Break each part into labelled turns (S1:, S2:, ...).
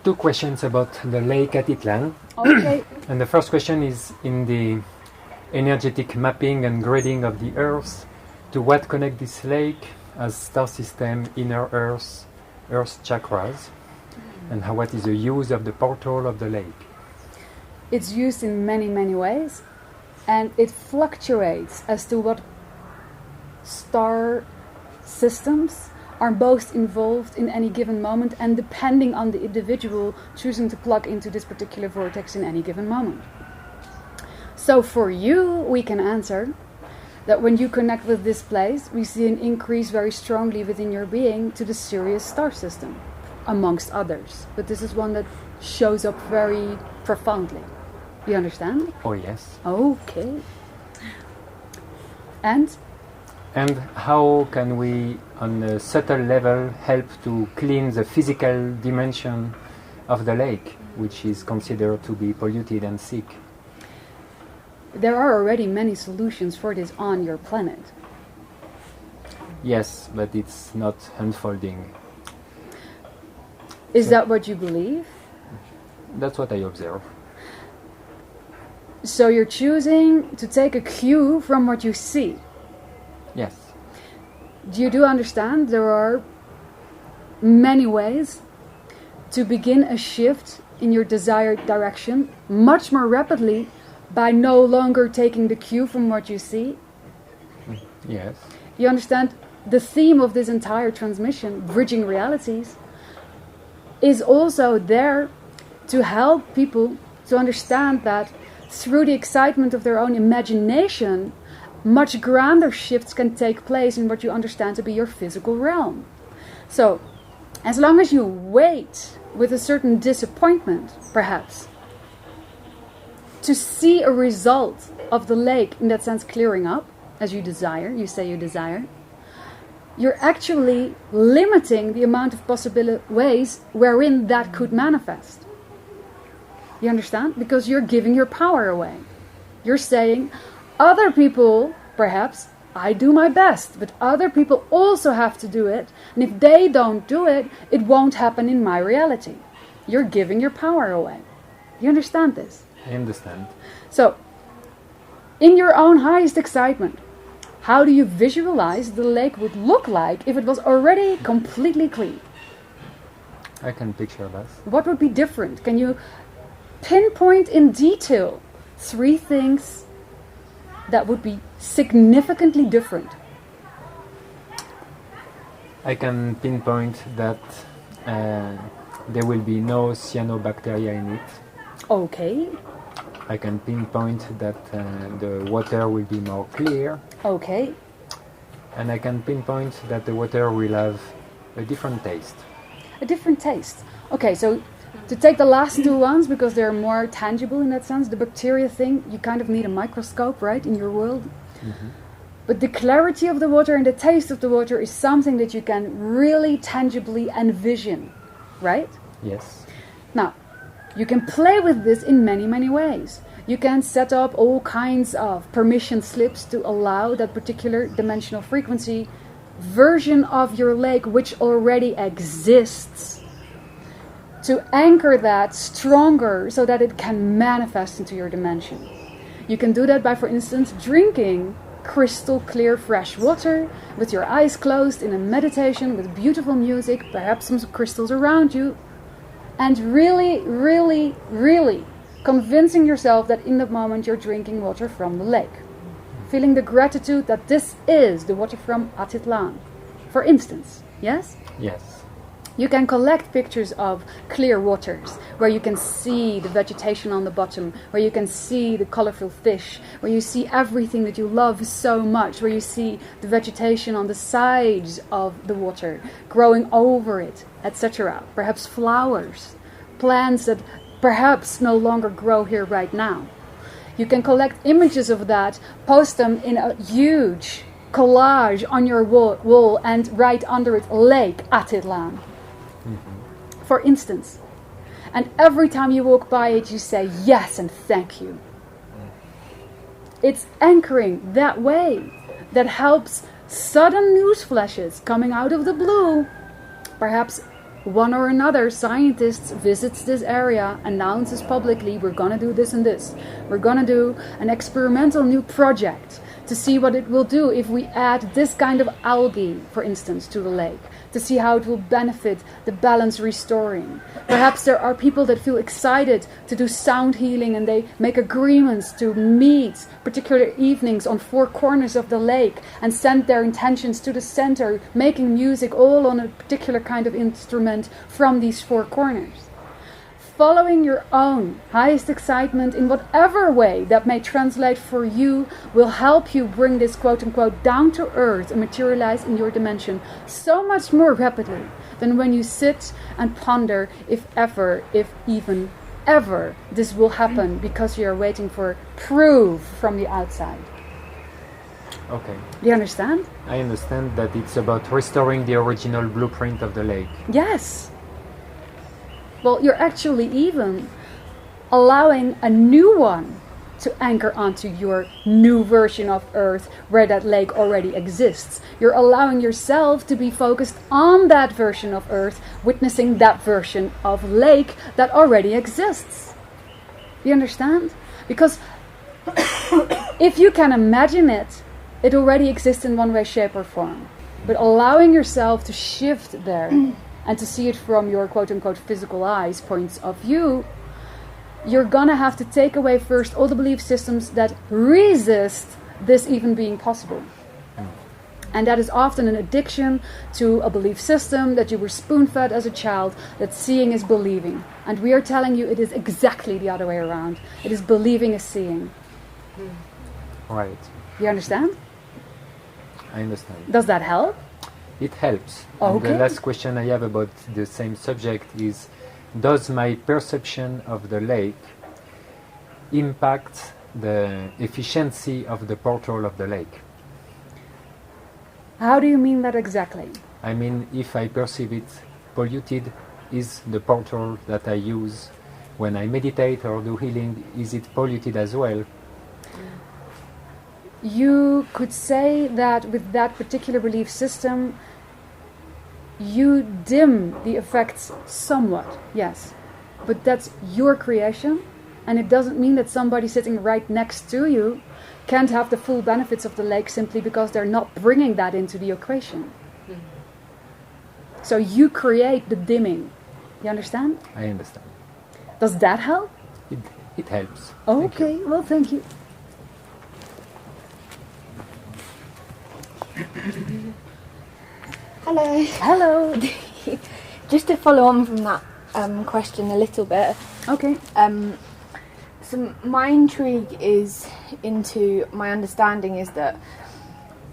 S1: two questions about the lake Atitlan.
S2: Okay.
S1: And the first question is in the energetic mapping and grading of the Earth. To what connect this lake as star system, inner Earth, Earth chakras, and what is the use of the portal of the lake?
S2: It's used in many, many ways, and it fluctuates as to what star systems are most involved in any given moment, and depending on the individual choosing to plug into this particular vortex in any given moment. So for you, we can answer that when you connect with this place, we see an increase very strongly within your being to the Sirius star system, amongst others. But this is one that shows up very profoundly. You understand?
S1: Oh yes.
S2: Okay. And
S1: how can we, on a subtle level, help to clean the physical dimension of the lake, which is considered to be polluted and sick?
S2: there are already many solutions for this on your planet.
S1: Yes, but it's not unfolding.
S2: Is that what you believe?
S1: That's what I observe.
S2: So you're choosing to take a cue from what you see.
S1: Yes.
S2: You do understand there are many ways to begin a shift in your desired direction much more rapidly by no longer taking the cue from what you see.
S1: Yes.
S2: You understand the theme of this entire transmission, Bridging Realities, is also there to help people to understand that through the excitement of their own imagination, much grander shifts can take place in what you understand to be your physical realm. So, as long as you wait with a certain disappointment, perhaps, to see a result of the lake, in that sense, clearing up, as you desire, you say you desire, you're actually limiting the amount of possible ways wherein that could manifest. You understand? Because you're giving your power away. You're saying, other people, perhaps, I do my best, but other people also have to do it, and if they don't do it, it won't happen in my reality. You're giving your power away. You understand this?
S1: I understand.
S2: So, in your own highest excitement, how do you visualize the lake would look like if it was already completely clean?
S1: I can picture that.
S2: What would be different? Can you pinpoint in detail 3 things that would be significantly different?
S1: I can pinpoint that there will be no cyanobacteria in it.
S2: Okay.
S1: I can pinpoint that the water will be more clear.
S2: Okay.
S1: And I can pinpoint that the water will have a different taste.
S2: A different taste. Okay, so to take the last 2 ones, because they're more tangible in that sense, the bacteria thing, you kind of need a microscope, right, in your world.
S1: Mm-hmm.
S2: But the clarity of the water and the taste of the water is something that you can really tangibly envision, right?
S1: Yes.
S2: Now, you can play with this in many, many ways. You can set up all kinds of permission slips to allow that particular dimensional frequency version of your lake, which already exists, to anchor that stronger so that it can manifest into your dimension. You can do that by, for instance, drinking crystal clear fresh water with your eyes closed in a meditation with beautiful music, perhaps some crystals around you, and really, really, really convincing yourself that in that moment you're drinking water from the lake. Feeling the gratitude that this is the water from Atitlan, for instance. Yes?
S1: Yes.
S2: You can collect pictures of clear waters, where you can see the vegetation on the bottom, where you can see the colorful fish, where you see everything that you love so much, where you see the vegetation on the sides of the water, growing over it, etc. Perhaps flowers, plants that perhaps no longer grow here right now. You can collect images of that, post them in a huge collage on your wall and write under it, Lake Atitlan. Mm-hmm. For instance. And every time you walk by it, you say yes and thank you. It's anchoring that way that helps sudden news flashes coming out of the blue, perhaps one or another scientist visits this area, announces publicly, we're going to do this and this. We're going to do an experimental new project to see what it will do if we add this kind of algae, for instance, to the lake, to see how it will benefit the balance restoring. Perhaps there are people that feel excited to do sound healing and they make agreements to meet particular evenings on 4 corners of the lake and send their intentions to the center, making music all on a particular kind of instrument from these 4 corners. Following your own highest excitement in whatever way that may translate for you will help you bring this quote-unquote down to earth and materialize in your dimension so much more rapidly than when you sit and ponder if even ever this will happen because you're waiting for proof from the outside.
S1: Okay.
S2: Do you understand?
S1: I understand that it's about restoring the original blueprint of the lake.
S2: Yes. Well, you're actually even allowing a new one to anchor onto your new version of Earth where that lake already exists. You're allowing yourself to be focused on that version of Earth, witnessing that version of lake that already exists. You understand? Because if you can imagine it, it already exists in one way, shape or form. But allowing yourself to shift there and to see it from your quote-unquote physical eyes points of view, you're gonna have to take away first all the belief systems that resist this even being possible. And that is often an addiction to a belief system that you were spoon-fed as a child, that seeing is believing. And we are telling you it is exactly the other way around. It is believing is seeing.
S1: Right.
S2: You understand?
S1: I understand.
S2: Does that help?
S1: It helps.
S2: Okay.
S1: And the last question I have about the same subject is, does my perception of the lake impact the efficiency of the portal of the lake?
S2: How do you mean that exactly?
S1: I mean, if I perceive it polluted, is the portal that I use when I meditate or do healing, is it polluted as well?
S2: You could say that with that particular belief system, you dim the effects somewhat, yes. But that's your creation, and it doesn't mean that somebody sitting right next to you can't have the full benefits of the lake simply because they're not bringing that into the equation. So you create the dimming. You understand?
S1: I understand.
S2: Does that help?
S1: It helps.
S2: Okay, well, thank you.
S3: Hello.
S2: Hello.
S3: Just to follow on from that question a little bit.
S2: Okay.
S3: So my intrigue is into, my understanding is that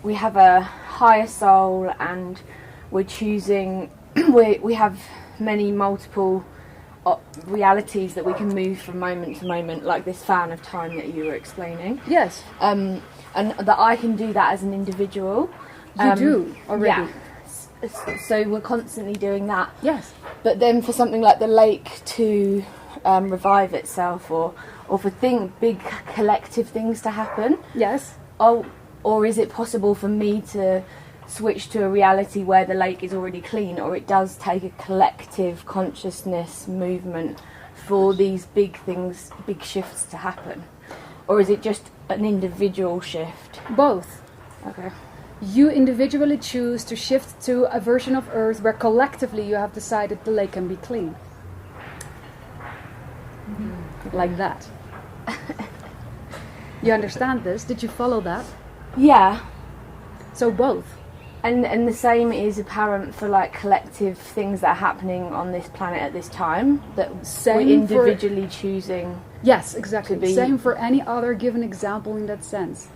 S3: we have a higher soul and we're choosing, we have many multiple realities that we can move from moment to moment, like this fan of time that you were explaining.
S2: Yes.
S3: And that I can do that as an individual.
S2: You do already.
S3: Yeah. So we're constantly doing that.
S2: Yes.
S3: But then for something like the lake to revive itself, or for big collective things to happen.
S2: Yes.
S3: Or is it possible for me to switch to a reality where the lake is already clean, or it does take a collective consciousness movement for these big things, big shifts to happen? Or is it just an individual shift?
S2: Both.
S3: Okay.
S2: You individually choose to shift to a version of Earth where collectively you have decided the lake can be clean. Mm-hmm. Like that. You understand this? Did you follow that?
S3: Yeah.
S2: So both.
S3: And the same is apparent for like collective things that are happening on this planet at this time, that
S2: Same
S3: we're individually choosing.
S2: Yes, exactly.
S3: To be.
S2: Same for any other given example in that sense.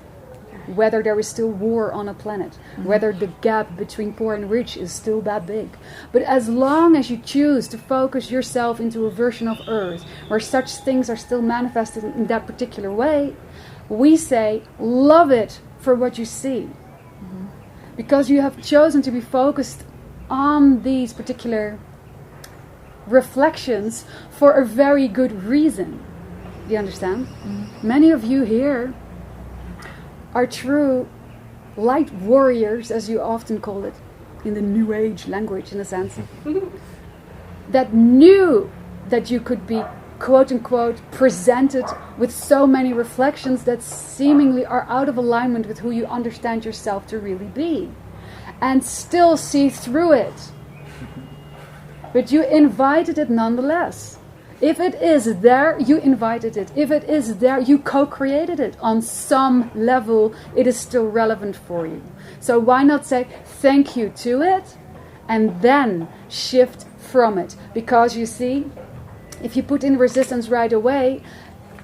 S2: Whether there is still war on a planet, whether the gap between poor and rich is still that big. But as long as you choose to focus yourself into a version of Earth where such things are still manifested in that particular way, we say, love it for what you see. Because you have chosen to be focused on these particular reflections for a very good reason. Do you understand? Many of you here are true light warriors, as you often call it, in the New Age language, in a sense. that knew that you could be, quote unquote, presented with so many reflections that seemingly are out of alignment with who you understand yourself to really be, and still see through it. But you invited it nonetheless. If it is there, you invited it. If it is there, you co-created it. On some level, it is still relevant for you. So why not say thank you to it and then shift from it? Because you see, if you put in resistance right away,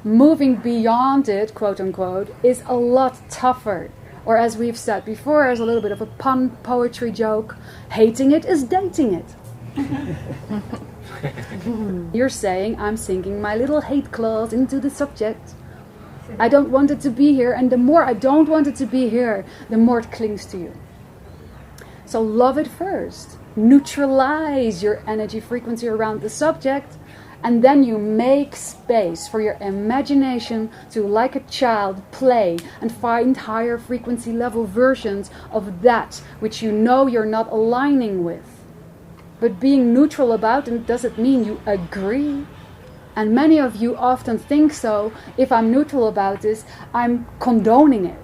S2: moving beyond it, quote unquote, is a lot tougher. Or as we've said before, as a little bit of a pun poetry joke, hating it is dating it. You're saying, I'm sinking my little hate claws into the subject. I don't want it to be here, and the more I don't want it to be here, the more it clings to you. So love it first. Neutralize your energy frequency around the subject, and then you make space for your imagination to, like a child, play and find higher frequency level versions of that which you know you're not aligning with. But being neutral about it doesn't mean you agree. And many of you often think so. If I'm neutral about this, I'm condoning it.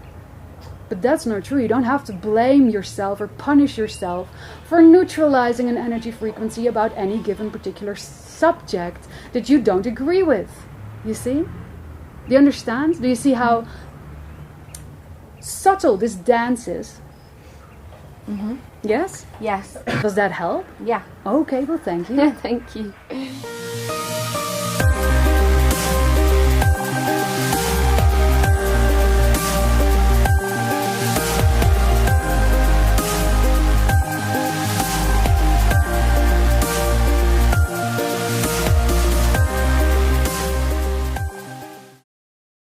S2: But that's not true. You don't have to blame yourself or punish yourself for neutralizing an energy frequency about any given particular subject that you don't agree with. You see? Do you understand? Do you see how subtle this dance is? Yes?
S3: Yes.
S2: Does that help?
S3: Yeah.
S2: Okay, well, thank you.
S3: Thank you.